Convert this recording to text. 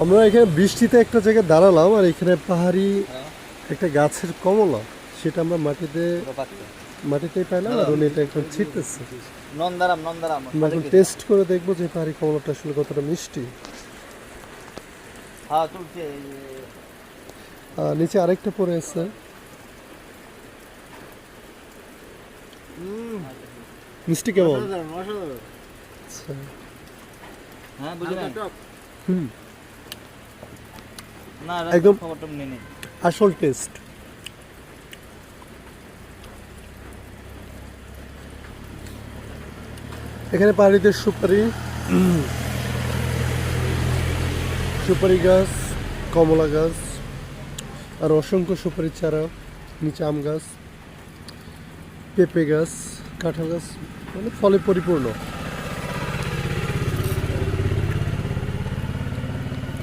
আমরা এখানে বৃষ্টিতে একটা জায়গায় দাঁড়ালাম, আর এখানে পাহাড়ি একটা গাছের কমলা, সেটা আমরা মাটিতেই পাইলাম, আর উনি এটা একদম ছিটতেছে। আমরা এখন টেস্ট করে দেখবো যে পাহাড়ি কমলাটা আসলে কতটা মিষ্টি। নিচে আরেকটা পড়ে আছে। মিষ্টি কেমন? আচ্ছা। হুম, একদম আসল টেস্ট। এখানে পাহাড়িদের সুপারি গাছ, কমলা গাছ, আর অসংখ্য সুপারি চারা, নিচে আম গাছ, পেঁপে গাছ, কাঁঠাল গাছ, মানে ফলে পরিপূর্ণ।